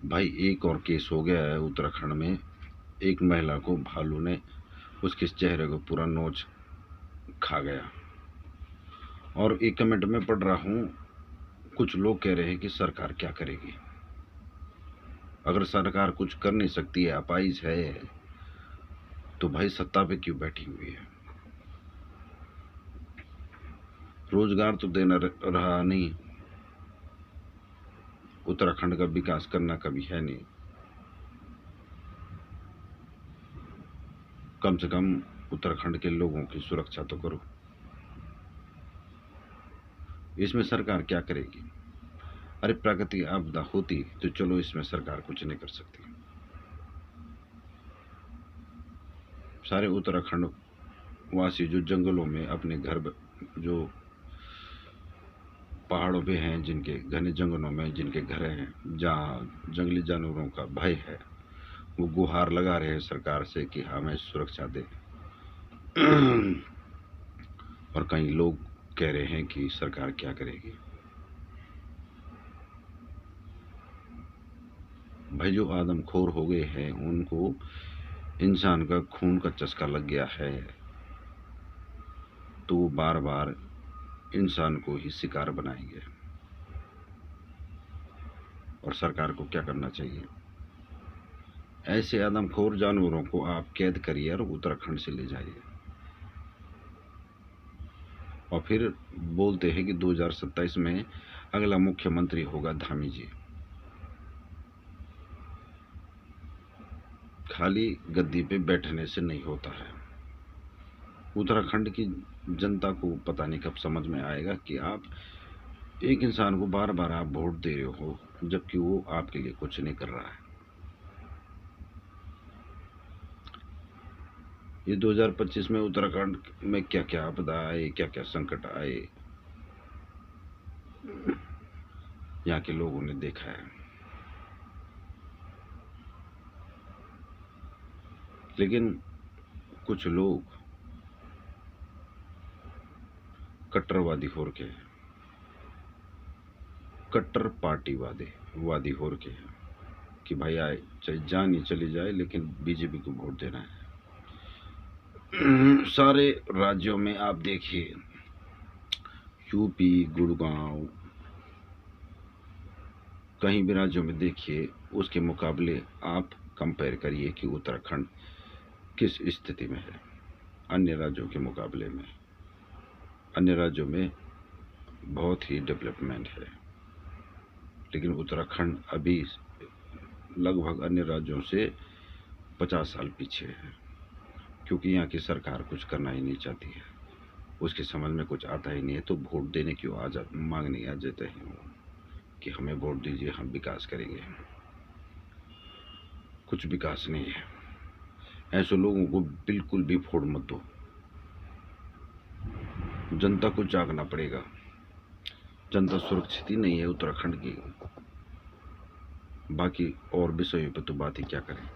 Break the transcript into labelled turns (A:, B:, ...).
A: भाई एक और केस हो गया है उत्तराखंड में। एक महिला को भालू ने उसके चेहरे को पूरा नोच खा गया। और एक कमेंट में पढ़ रहा हूँ, कुछ लोग कह रहे हैं कि सरकार क्या करेगी। अगर सरकार कुछ कर नहीं सकती है, अपाइज है, तो भाई सत्ता पे क्यों बैठी हुई है। रोजगार तो देना रहा नहीं, उत्तराखंड का विकास करना कभी है नहीं। कम से कम उत्तराखंड के लोगों की सुरक्षा तो करो। इसमें सरकार क्या करेगी। अरे प्राकृतिक आपदा होती तो चलो, इसमें सरकार कुछ नहीं कर सकती। सारे उत्तराखंड वासी जो जंगलों में अपने घर, जो पहाड़ों पे हैं, जिनके घने जंगलों में जिनके घर हैं, जहाँ जंगली जानवरों का भय है, वो गुहार लगा रहे हैं सरकार से कि हमें सुरक्षा दे। और कई लोग कह रहे हैं कि सरकार क्या करेगी। भाई जो आदमखोर हो गए हैं, उनको इंसान का खून का चस्का लग गया है, तो वो बार बार इंसान को ही शिकार बनाएंगे। और सरकार को क्या करना चाहिए, ऐसे आदमखोर जानवरों को आप कैद करिए और उत्तराखंड से ले जाइए। और फिर बोलते हैं कि 2027 में अगला मुख्यमंत्री होगा धामी जी। खाली गद्दी पे बैठने से नहीं होता है। उत्तराखंड की जनता को पता नहीं कब समझ में आएगा कि आप एक इंसान को बार बार आप वोट दे रहे हो, जबकि वो आपके लिए कुछ नहीं कर रहा है। ये 2025 में उत्तराखंड में क्या क्या आपदा आए, क्या क्या संकट आए, यहाँ के लोगों ने देखा है। लेकिन कुछ लोग कट्टरवादी हो रखे हैं, कट्टर पार्टीवादी हो रखे हैं कि भाई आए चाहे जान ही चली जाए, लेकिन बीजेपी को वोट देना है। सारे राज्यों में आप देखिए, यूपी, गुड़गांव, कहीं भी राज्यों में देखिए, उसके मुकाबले आप कंपेयर करिए कि उत्तराखंड किस स्थिति में है अन्य राज्यों के मुकाबले में। अन्य राज्यों में बहुत ही डेवलपमेंट है, लेकिन उत्तराखंड अभी लगभग अन्य राज्यों से 50 साल पीछे है, क्योंकि यहाँ की सरकार कुछ करना ही नहीं चाहती है। उसके समझ में कुछ आता ही नहीं है, तो वोट देने क्यों मांगने आ जाते हैं कि हमें वोट दीजिए, हम विकास करेंगे। कुछ विकास नहीं है। ऐसे लोगों को बिल्कुल भी वोट मत दो। जनता को जागना पड़ेगा। जनता सुरक्षित ही नहीं है उत्तराखंड की। बाकी और विषयों पर तो बात ही क्या करें।